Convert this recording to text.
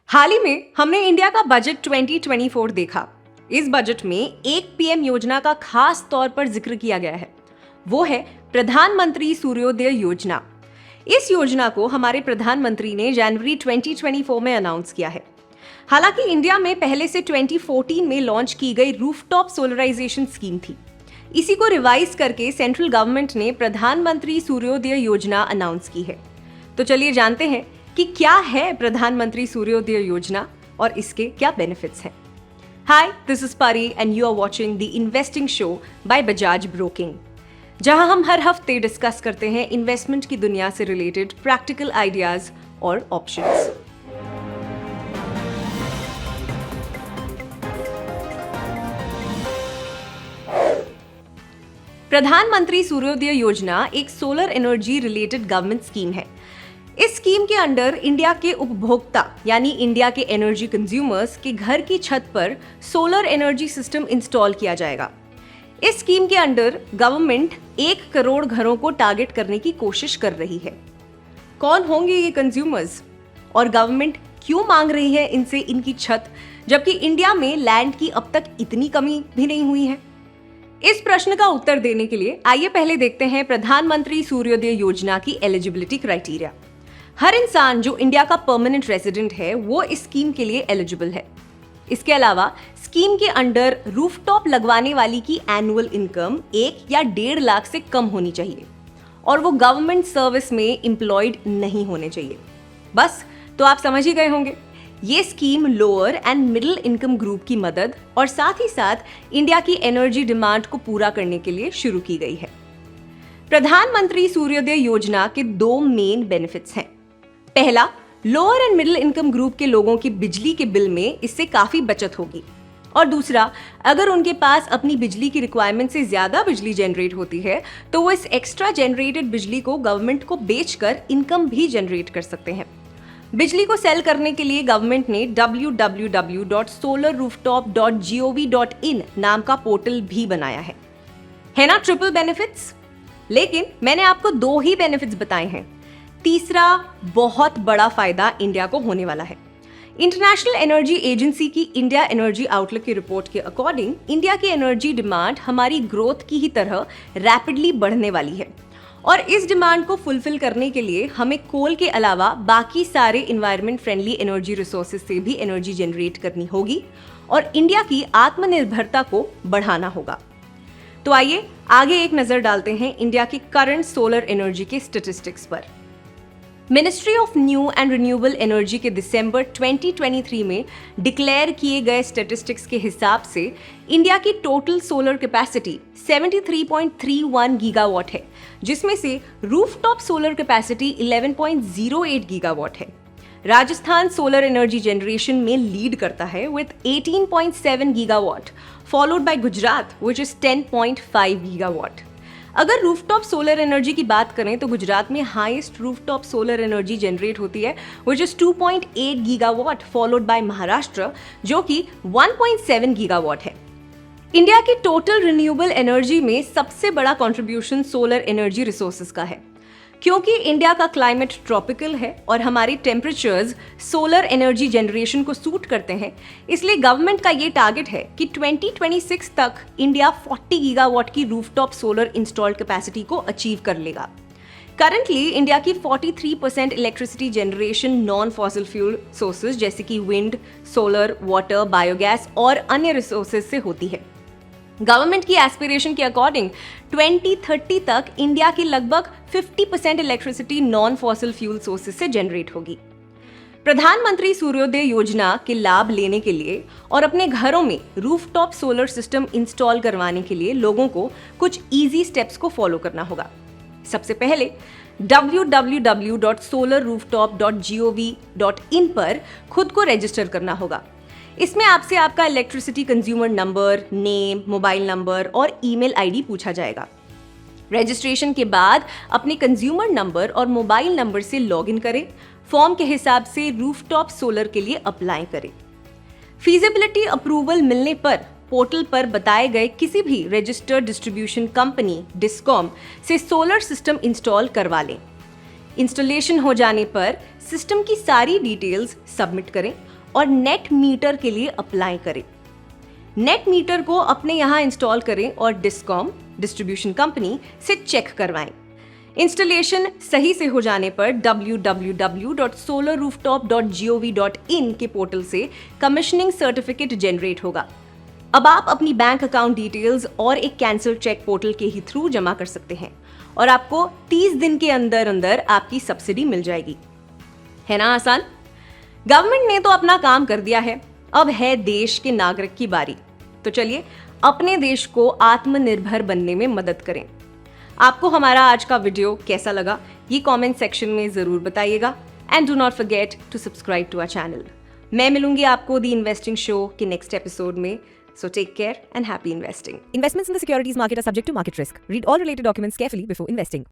हाल ही में हमने इंडिया का बजट 2024 देखा। इस बजट में एक पीएम योजना का खास तौर पर जिक्र किया गया है। वो है प्रधानमंत्री सूर्योदय योजना। इस योजना को हमारे प्रधानमंत्री ने जनवरी 2024 में अनाउंस किया है। हालांकि इंडिया में पहले से 2014 में लॉन्च की गई रूफटॉप सोलराइजेशन स्कीम थी। इसी को रिवाइज करके सेंट्रल गवर्नमेंट ने प्रधानमंत्री सूर्योदय योजना अनाउंस की है। तो चलिए जानते हैं कि क्या है प्रधानमंत्री सूर्योदय योजना और इसके क्या बेनिफिट्स हैं। Hi, this is Pari and you are watching the investing show by Bajaj broking, जहां हम हर हफ्ते डिस्कस करते हैं इन्वेस्टमेंट की दुनिया से रिलेटेड प्रैक्टिकल आइडियाज और ऑप्शंस। प्रधानमंत्री सूर्योदय योजना एक solar energy related government scheme है। इस स्कीम के अंडर इंडिया के उपभोक्ता यानी इंडिया के एनर्जी कंज्यूमर्स के घर की छत पर सोलर एनर्जी सिस्टम इंस्टॉल किया जाएगा। इस स्कीम के अंडर गवर्नमेंट 1 करोड़ घरों को टारगेट करने की कोशिश कर रही है। कौन होंगे ये कंज्यूमर्स और गवर्नमेंट क्यों मांग रही है इनसे इनकी छत, जबकि इंडिया में लैंड की अब तक इतनी कमी भी नहीं हुई है? इस प्रश्न का उत्तर देने के लिए आइए पहले देखते हैं प्रधानमंत्री सूर्योदय योजना की एलिजिबिलिटी क्राइटेरिया। हर इंसान जो इंडिया का परमानेंट रेजिडेंट है वो इस स्कीम के लिए एलिजिबल है। इसके अलावा स्कीम के अंडर रूफटॉप लगवाने वाली की एनुअल इनकम 1 या 1.5 लाख से कम होनी चाहिए और वो गवर्नमेंट सर्विस में एम्प्लॉयड नहीं होने चाहिए। बस, तो आप समझ ही गए होंगे। ये scheme lower and middle income group की मदद और साथ ही साथ इंडिया की एनर्जी डिमांड को पूरा करने के लिए शुरू की गई है। प्रधानमंत्री सूर्योदय योजना के 2 मेन बेनिफिट्स हैं। पहला, lower and middle income group के लोगों की बिजली के बिल में इससे काफी बचत होगी। और दूसरा, अगर उनके पास अपनी बिजली की रिक्वायरमेंट से ज्यादा बिजली जनरेट होती है तो वो इस एक्स्ट्रा जनरेटेड बिजली को गवर्नमेंट को बेचकर इनकम भी जनरेट कर सकते हैं। बिजली को सेल करने के लिए गवर्नमेंट ने www.solarrooftop.gov.in नाम का पोर्टल भी बनाया है ना ट्रिपल बेनिफिट्स? लेकिन मैंने आपको 2 ही बेनिफिट्स बताए हैं। तीसरा बहुत बड़ा फायदा इंडिया को होने वाला है। इंटरनेशनल एनर्जी एजेंसी की इंडिया एनर्जी आउटलुक की रिपोर्ट के अकॉर्डिंग इंडिया की एनर्जी डिमांड हमारी ग्रोथ की ही तरह रैपिडली बढ़ने वाली है और इस डिमांड को फुलफिल करने के लिए हमें कोल के अलावा बाकी सारे एनवायरनमेंट फ्रेंडली एनर्जी रिसोर्सेज से भी एनर्जी जनरेट करनी होगी और इंडिया की आत्मनिर्भरता को बढ़ाना होगा। तो आइए आगे एक नजर डालते हैं इंडिया की करंट सोलर एनर्जी के स्टैटिस्टिक्स पर। Ministry of new and renewable energy के दिसंबर 2023 में डिक्लेयर किए गए स्टैटिस्टिक्स के हिसाब से इंडिया की टोटल सोलर कैपेसिटी 73.31 गीगावाट है, जिसमें से रूफटॉप सोलर कैपेसिटी 11.08 गीगावाट है। राजस्थान सोलर एनर्जी जनरेशन में लीड करता है with 18.7 gigawatt, followed by Gujarat which is 10.5 gigawatt. अगर रूफटॉप सोलर एनर्जी की बात करें तो गुजरात में highest rooftop solar energy generate होती है which is 2.8 gigawatt, followed by Maharashtra जो कि 1.7 गीगावाट है। इंडिया की टोटल रिन्यूएबल एनर्जी में सबसे बड़ा कंट्रीब्यूशन सोलर एनर्जी रिसोर्सेज का है। क्योंकि इंडिया का क्लाइमेट ट्रॉपिकल है और हमारे टेम्परेचर्स सोलर एनर्जी जनरेशन को सूट करते हैं, इसलिए गवर्नमेंट का ये टारगेट है कि 2026 तक इंडिया 40 गीगावाट की रूफटॉप सोलर इंस्टॉल्ड कैपेसिटी को अचीव कर लेगा। करंटली इंडिया की 43% electricity generation non fossil fuel sources जैसे कि विंड, सोलर, वाटर, बायोगैस और अन्य रिसोर्सेज से होती है। गवर्नमेंट की एस्पिरेशन के अकॉर्डिंग 2030 तक इंडिया की लगभग 50% electricity non fossil fuel sources से जनरेट होगी। प्रधानमंत्री सूर्योदय योजना के लाभ लेने के लिए और अपने घरों में रूफटॉप सोलर सिस्टम इंस्टॉल करवाने के लिए लोगों को कुछ इजी स्टेप्स को फॉलो करना होगा। सबसे पहले www.solarrooftop.gov.in पर खुद को रजिस्टर करना होगा। इसमें आपसे आपका electricity consumer number, name, mobile number और ईमेल आईडी पूछा जाएगा। रजिस्ट्रेशन के बाद अपने कंज्यूमर नंबर और मोबाइल नंबर से लॉगिन करें। फॉर्म के हिसाब से रूफटॉप सोलर के लिए अप्लाई करें। फीजिबिलिटी अप्रूवल मिलने पर पोर्टल पर बताए गए किसी भी रजिस्टर्ड डिस्ट्रीब्यूशन कंपनी डिस्कॉम से सोलर सिस्टम इंस्टॉल करवा लें। इंस्टॉलेशन हो जाने पर सिस्टम की सारी डिटेल्स सबमिट करें और नेट मीटर के लिए अप्लाई करें। नेट मीटर को अपने यहाँ इंस्टॉल करें और डिस्कॉम डिस्ट्रीब्यूशन कंपनी से चेक करवाएं। इंस्टॉलेशन सही से हो जाने पर www.solarrooftop.gov.in के पोर्टल से कमीशनिंग सर्टिफिकेट जनरेट होगा। अब आप अपनी बैंक अकाउंट डिटेल्स और एक कैंसिल चेक पोर्टल के ही थ्रू जमा कर सकते हैं और आपको 30 दिन के अंदर अंदर आपकी सब्सिडी मिल जाएगी। है ना आसान? गवर्नमेंट ने तो अपना काम कर दिया है, अब है देश के नागरिक की बारी। तो चलिए अपने देश को आत्मनिर्भर बनने में मदद करें। आपको हमारा आज का वीडियो कैसा लगा ये कमेंट सेक्शन में जरूर बताइएगा and do not forget to subscribe to our channel. मैं मिलूंगी आपको दी इन्वेस्टिंग शो के नेक्स्ट एपिसोड में। So take care and happy investing. Investments in the securities market are subject to market risk. Read all related documents carefully before investing.